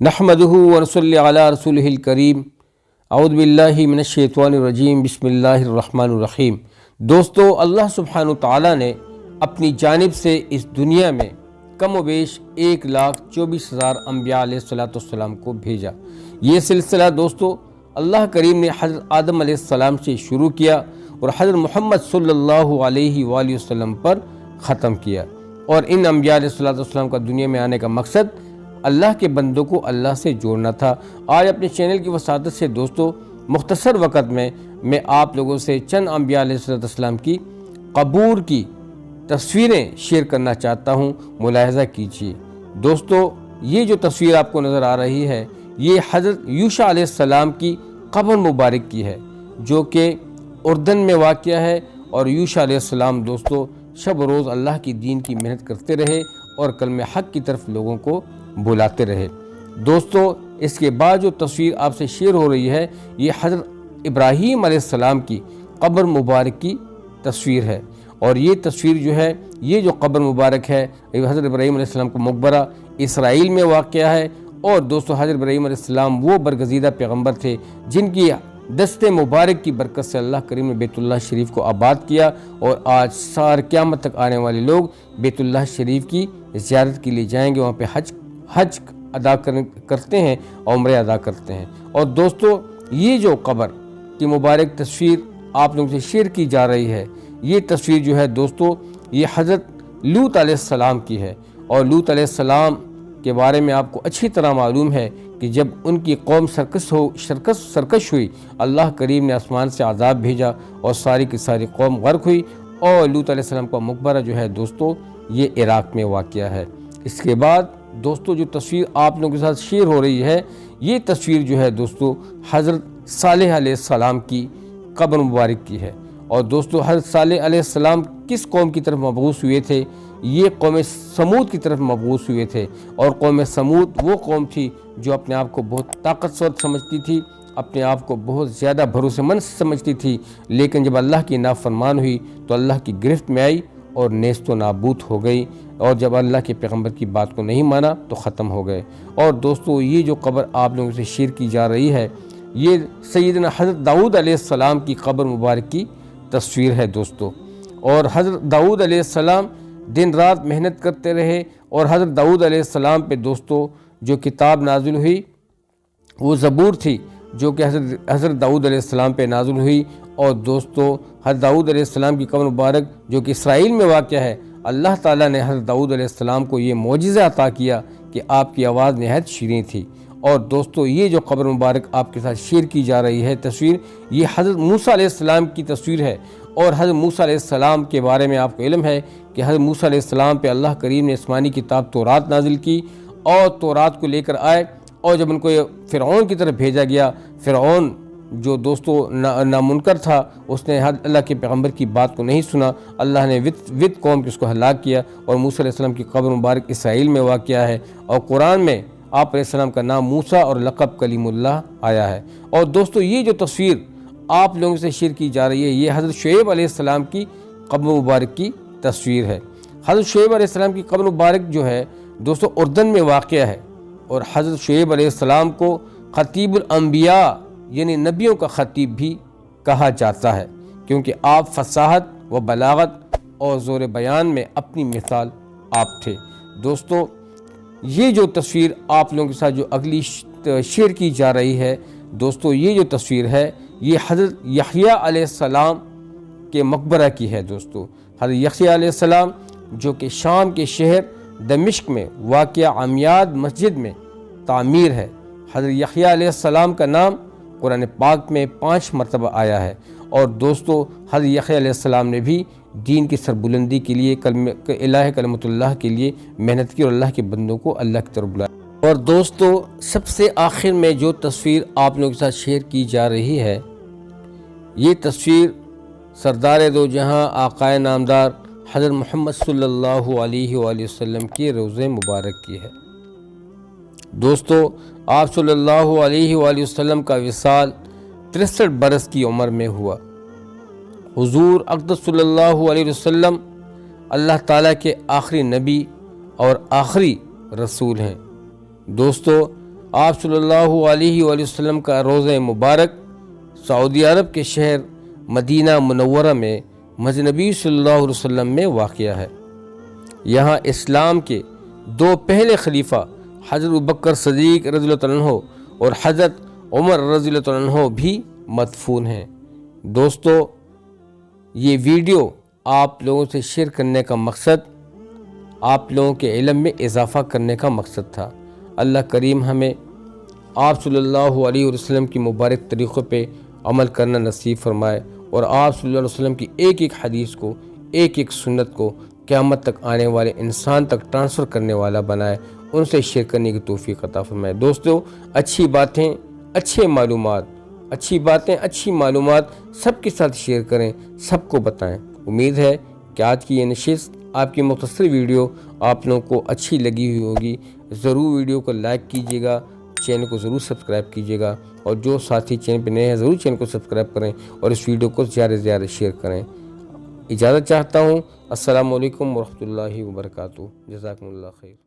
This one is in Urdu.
نحمدہ ونصلی علی رسولہ الکریم اعوذ باللہ من الشیطان الرجیم بسم اللہ الرحمن الرحیم۔ دوستو، اللہ سبحانہ تعالیٰ نے اپنی جانب سے اس دنیا میں کم و بیش 1,24,000 انبیاء علیہ السلام کو بھیجا۔ یہ سلسلہ دوستو اللہ کریم نے حضرت آدم علیہ السلام سے شروع کیا اور حضرت محمد صلی اللہ علیہ وآلہ وسلم پر ختم کیا، اور ان انبیاء علیہ السلام کا دنیا میں آنے کا مقصد اللہ کے بندوں کو اللہ سے جوڑنا تھا۔ آج اپنے چینل کی وساطت سے دوستو مختصر وقت میں آپ لوگوں سے چند انبیاء علیہ السلام کی قبور کی تصویریں شیئر کرنا چاہتا ہوں، ملاحظہ کیجیے۔ دوستو، یہ جو تصویر آپ کو نظر آ رہی ہے یہ حضرت یوشع علیہ السلام کی قبر مبارک کی ہے، جو کہ اردن میں واقع ہے۔ اور یوشع علیہ السلام دوستو شب و روز اللہ کی دین کی محنت کرتے رہے اور کلمہ حق کی طرف لوگوں کو بلاتے رہے۔ دوستو، اس کے بعد جو تصویر آپ سے شیئر ہو رہی ہے یہ حضرت ابراہیم علیہ السلام کی قبر مبارک کی تصویر ہے، اور یہ تصویر جو ہے، یہ جو قبر مبارک ہے حضرت ابراہیم علیہ السلام کا مقبرہ اسرائیل میں واقع ہے۔ اور دوستو حضرت ابراہیم علیہ السلام وہ برگزیدہ پیغمبر تھے جن کی دست مبارک کی برکت سے اللہ کریم نے بیت اللہ شریف کو آباد کیا، اور آج سار قیامت تک آنے والے لوگ بیت اللہ شریف کی زیارت کے لیے جائیں گے، وہاں پہ حج ادا کرتے ہیں، عمرے ادا کرتے ہیں۔ اور دوستو، یہ جو قبر کی مبارک تصویر آپ لوگوں سے شیئر کی جا رہی ہے، یہ تصویر جو ہے دوستو یہ حضرت لوط علیہ السلام کی ہے۔ اور لوط علیہ السلام کے بارے میں آپ کو اچھی طرح معلوم ہے کہ جب ان کی قوم سرکش ہوئی، اللہ کریم نے آسمان سے عذاب بھیجا اور ساری کی ساری قوم غرق ہوئی، اور لوط علیہ السلام کا مقبرہ جو ہے دوستو یہ عراق میں واقع ہے۔ اس کے بعد دوستو جو تصویر آپ لوگوں کے ساتھ شیئر ہو رہی ہے یہ تصویر جو ہے دوستو حضرت صالح علیہ السلام کی قبر مبارک کی ہے۔ اور دوستو حضرت صالح علیہ السلام کس قوم کی طرف مبعوث ہوئے تھے؟ یہ قوم سمود کی طرف مبعوث ہوئے تھے، اور قوم سمود وہ قوم تھی جو اپنے آپ کو بہت طاقتور سمجھتی تھی، اپنے آپ کو بہت زیادہ بھروسے مند سمجھتی تھی، لیکن جب اللہ کی نافرمان ہوئی تو اللہ کی گرفت میں آئی اور نیست و نابود ہو گئی، اور جب اللہ کے پیغمبر کی بات کو نہیں مانا تو ختم ہو گئے۔ اور دوستو یہ جو قبر آپ لوگوں سے شیئر کی جا رہی ہے یہ سیدنا حضرت داؤد علیہ السلام کی قبر مبارک کی تصویر ہے دوستو۔ اور حضرت داؤد علیہ السلام دن رات محنت کرتے رہے، اور حضرت داؤد علیہ السلام پہ دوستو جو کتاب نازل ہوئی وہ زبور تھی، جو کہ حضرت داؤد علیہ السلام پہ نازل ہوئی۔ اور دوستو حضرت داؤد علیہ السلام کی قبر مبارک جو کہ اسرائیل میں واقع ہے، اللہ تعالیٰ نے حضرت داؤد علیہ السلام کو یہ معجزہ عطا کیا کہ آپ کی آواز نہایت شیریں تھی۔ اور دوستو یہ جو قبر مبارک آپ کے ساتھ شیئر کی جا رہی ہے تصویر، یہ حضرت موسیٰ علیہ السلام کی تصویر ہے۔ اور حضرت موسیٰ علیہ السلام کے بارے میں آپ کو علم ہے کہ حضرت موسیٰ علیہ السلام پہ اللہ کریم نے آسمانی کتاب تورات نازل کی، اور تورات کو لے کر آئے، اور جب ان کو فرعون کی طرف بھیجا گیا، فرعون جو دوستو نامنکر تھا، اس نے اللہ کے پیغمبر کی بات کو نہیں سنا، اللہ نے وت قوم کے اس کو ہلاک کیا۔ اور موسیٰ علیہ السلام کی قبر مبارک اسرائیل میں واقع ہے، اور قرآن میں آپ علیہ السلام کا نام موسیٰ اور لقب کلیم اللہ آیا ہے۔ اور دوستو یہ جو تصویر آپ لوگوں سے شیئر کی جا رہی ہے یہ حضرت شعیب علیہ السلام کی قبر مبارک کی تصویر ہے۔ حضرت شعیب علیہ السلام کی قبر مبارک جو ہے دوستو اردن میں واقع ہے، اور حضرت شعیب علیہ السلام کو خطیب الانبیاء یعنی نبیوں کا خطیب بھی کہا جاتا ہے، کیونکہ آپ فصاحت و بلاغت اور زور بیان میں اپنی مثال آپ تھے۔ دوستو یہ جو تصویر آپ لوگوں کے ساتھ جو اگلی شیئر کی جا رہی ہے دوستو، یہ جو تصویر ہے یہ حضرت یحییٰ علیہ السلام کے مقبرہ کی ہے۔ دوستو حضرت یحییٰ علیہ السلام جو کہ شام کے شہر دمشق میں واقع عمیاد مسجد میں تعمیر ہے۔ حضرت یحییٰ علیہ السلام کا نام قرآن پاک میں 5 مرتبہ آیا ہے۔ اور دوستو حضرت یحییٰ علیہ السلام نے بھی دین کی سربلندی کے لیے الہ کلمۃ اللہ کے لیے محنت کی، اور اللہ کے بندوں کو اللہ کی طرف بلایا۔ اور دوستو سب سے آخر میں جو تصویر آپ لوگوں کے ساتھ شیئر کی جا رہی ہے یہ تصویر سردار دو جہاں آقائے نامدار حضرت محمد صلی اللہ علیہ وآلہ وسلم کی روضہ مبارک کی ہے۔ دوستو آپ صلی اللہ علیہ وآلہ وسلم کا وصال 63 برس کی عمر میں ہوا۔ حضور اقدس صلی اللہ علیہ وسلم اللہ تعالیٰ کے آخری نبی اور آخری رسول ہیں۔ دوستو آپ صلی اللہ علیہ وآلہ وسلم کا روضہ مبارک سعودی عرب کے شہر مدینہ منورہ میں مسجد نبی صلی اللہ علیہ وسلم میں واقع ہے۔ یہاں اسلام کے دو پہلے خلیفہ حضرت ابوبکر صدیق رضی اللہ عنہ اور حضرت عمر رضی اللہ عنہ بھی مدفون ہیں۔ دوستو، یہ ویڈیو آپ لوگوں سے شیئر کرنے کا مقصد آپ لوگوں کے علم میں اضافہ کرنے کا مقصد تھا۔ اللہ کریم ہمیں آپ صلی اللہ علیہ وسلم کی مبارک طریقوں پہ عمل کرنا نصیب فرمائے، اور آپ صلی اللہ علیہ وسلم کی ایک ایک حدیث کو، ایک ایک سنت کو قیامت تک آنے والے انسان تک ٹرانسفر کرنے والا بنائے، ان سے شیئر کرنے کی توفیق عطا فرمائے۔ دوستو، اچھی باتیں، اچھی معلومات سب کے ساتھ شیئر کریں، سب کو بتائیں۔ امید ہے کہ آج کی یہ نشست، آپ کی مختصر ویڈیو آپ لوگوں کو اچھی لگی ہوئی ہوگی۔ ضرور ویڈیو کو لائک کیجیے گا، چینل کو ضرور سبسکرائب کیجیے گا، اور جو ساتھی چینل پہ نئے ہیں ضرور چینل کو سبسکرائب کریں اور اس ویڈیو کو زیادہ سے زیادہ شیئر کریں۔ اجازت چاہتا ہوں۔ السلام علیکم ورحمۃ اللہ وبرکاتہ۔ جزاکم اللہ خیر۔